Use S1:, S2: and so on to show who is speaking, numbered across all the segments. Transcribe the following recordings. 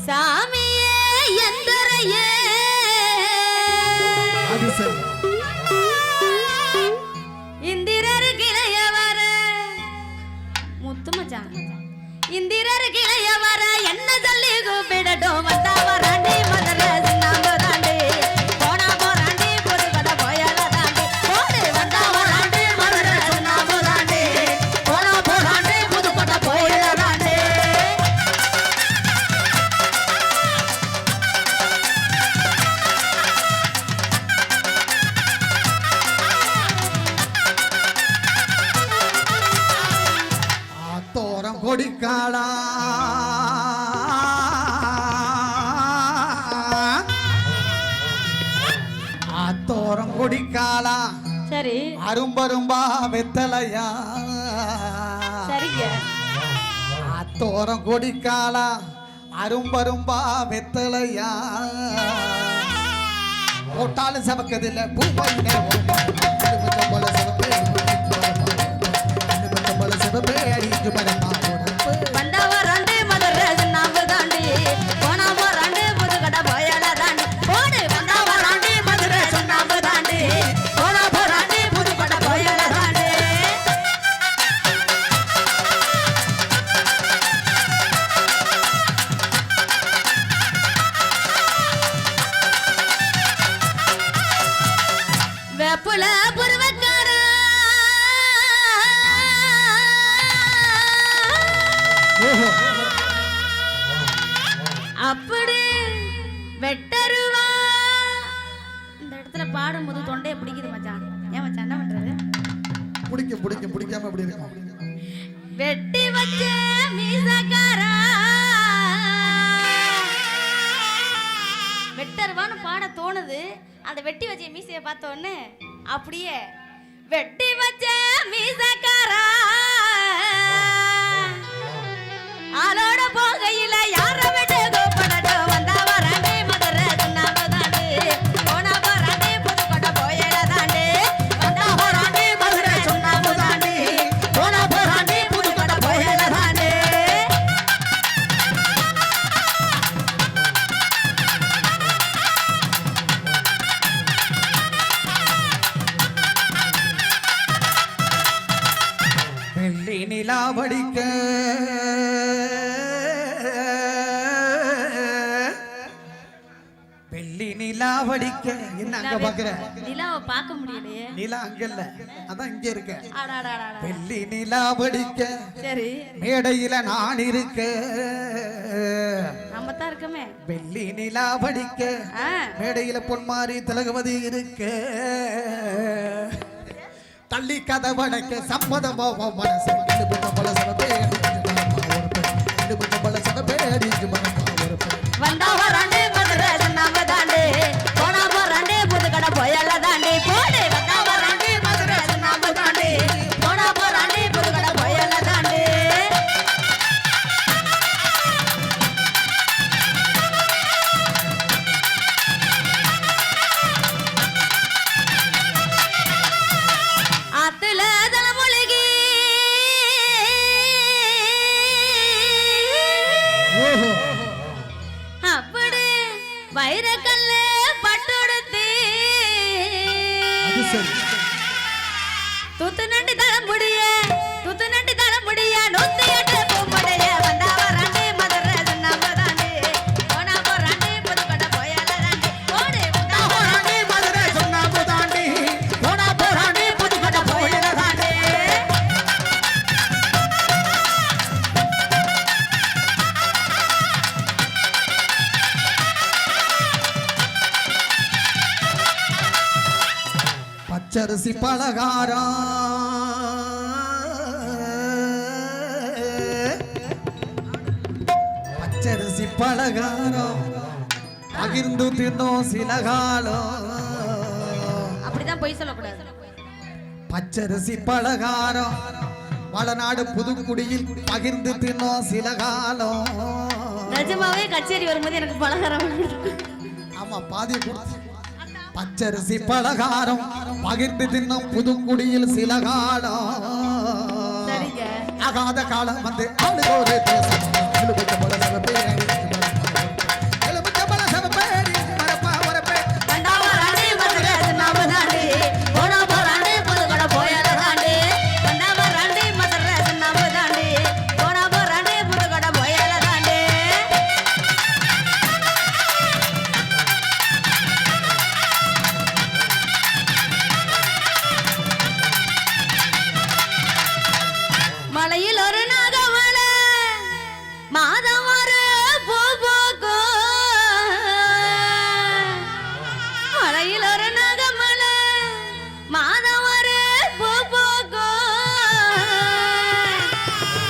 S1: சாமியே எந்தரையே
S2: அது சரி.
S1: இந்திரர் கிளையவர முத்துமச்சான் இந்திரர் கிளையவர என்ன சொல்லி கூப்பிடட்டும் வந்தா வராண்டி மதுரை சின்னாம்பு தாண்டி போனா போராண்டி புது கதை போயல தாண்டி போடு வந்தா வராண்டி மதுரை சின்னாம்பு தாண்டி போனா போராண்டி புது கதை போயல தாண்டி
S2: ஆத்தோரம் கொடிக்காளா ஆத்தோரம் கொடிக்காளா
S1: சரி
S2: அரும்பரும்பா வெத்தலையா
S1: சரிங்க
S2: ஆத்தோரம் கொடிக்காளா அரும்பரும்பா வெத்தலையா போட்டாலும் சமக்கதில்லை பூமையிலே போல சிவப்பே அடிச்சு மரமா
S1: வந்தா வராண்டி மதுரை சின்னாம்பு தாண்டி போனா போராண்டி புது கதை போயல தாண்டி போடு வந்தா வராண்டி மதுரை சின்னாம்பு தாண்டி போனா போராண்டி புது கதை போயல தாண்டி வேப்புல புருவக்கார அப்படி வெட்டருவா இந்த இடத்துல பாடும்போது தொண்டையை பிடிக்குது மச்சான் ஏன் மச்சான் என்ன பண்றது
S2: பிடிக்காம அப்படி இருக்கும்
S1: வெட்டி வச்ச மீசக்காரா வெட்டருவான்னு பாட தோணுது அந்த வெட்டி வச்ச மீசையை பார்த்த உடனே அப்படியே வெட்டி வச்ச மீசக்காரா ஆளோட போகையில யார விட்டு கோப்படட்டும் வந்தா வராண்டி மதுரை சின்னாம்பு தாண்டி போனா போராண்டி புது கொட்டை போயல தாண்டி வந்தா போராண்டி மதுரை சின்னாம்பு தாண்டி போனா போராண்டி புது கொட்டை போயல தாண்டி
S2: வெள்ளி நிலாவடிக்க வெள்ளி நிலாவடிக்க என்ன அங்க பாக்குற
S1: நிலாவை பார்க்க முடியலையே
S2: நிலா அங்க இல்ல அதான் இங்க இருக்க
S1: அடாடாடாடா.
S2: வெள்ளி நிலாவடிக்க
S1: சரி
S2: மேடையில நான் இருக்க
S1: நம்ம தான் இருக்கமே
S2: வெள்ளி நிலாவடிக்க மேடையில பொன்மாரி திலகவதி இருக்க தள்ளி கதை வடக்க சம்மதமா மனசு
S1: வந்தா வராண்டி மதுரை சின்னாம்பு தாண்டி போனா போராண்டி புது கடை போயல தாண்டி போடு வந்தா வராண்டி மதுரை சின்னாம்பு தாண்டி போனா போராண்டி புது கடை போயல தாண்டி ஆத்துல தலமொழிகி அப்படி வைரக்கல்ல பட்டுடுத்தி துத்து நண்டி தளமுடிய நூத்தி எட்டு பூம்படைய வந்தா வராண்டி மதுரை சின்னாம்பு தாண்டி போனா போராண்டி புது கொட்டை போயல தாண்டி போடு வந்தா போராண்டி மதுரை சின்னாம்பு தாண்டி போனா போராண்டி புது கொட்டை போயல தாண்டி
S2: பச்சரிசி பலகாரம் பச்சரிசி பலகாரம் பகிர்ந்து தின்னோம் சில காலம்
S1: அப்படிதான் பொய் சொல்லக்கூடாது
S2: பச்சரிசி பலகாரம் வளநாடு புதுக்குடியில் பகிர்ந்து தின்னோம் சில காலம்
S1: நிஜமாவே கச்சேரி வரும்போது எனக்கு பலகாரம்
S2: ஆமா பாதிய கொடுத்து பச்சரிசி பலகாரம் பகிர்ந்து தின்னும் புதுக்குடியில் சில காலம்
S1: சரிங்க
S2: ஆகாத காலம் வந்து ஆளுகோரு தேசம் எலுமிச்சை பழம் சிவப்பே எலுமிச்சை பழம் சிவப்பே மரப்பா வரப்பே
S1: வந்தா வராண்டி மதுரை சின்னாம்பு தாண்டி போனா போறாண்டி புதுக்கடை போயால தாண்டி வந்தா வராண்டி மதுரை சின்னாம்பு தாண்டி போனா போறாண்டி புதுக்கடை போயால தாண்டி மலையில் ஒரு நாகமலை மாதம் ஒரு பூ பூக்கும் மலையில் ஒரு நாகமலை மாதம் ஒரு பூ பூக்கும்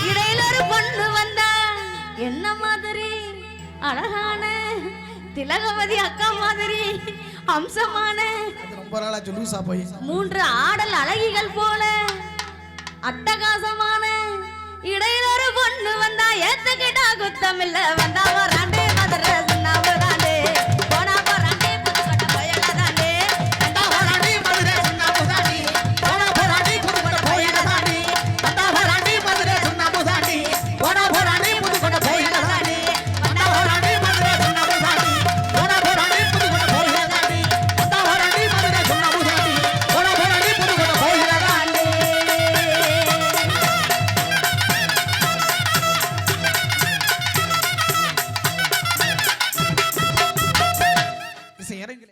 S1: இடையில ஒரு பொண்ணு வந்தா என்ன மாதிரி அழகான திலகவதி அக்கா மாதிரி அம்சமான
S2: அது ரொம்ப நாளா ஜுலூசா போய்
S1: 3 ஆடல் அழகிகள் போல அட்டகாசமான இடையில ஒரு பொண்ணு வந்தா ஏத்துக்கிட்டா குத்தமில்ல வந்தா வராண்டே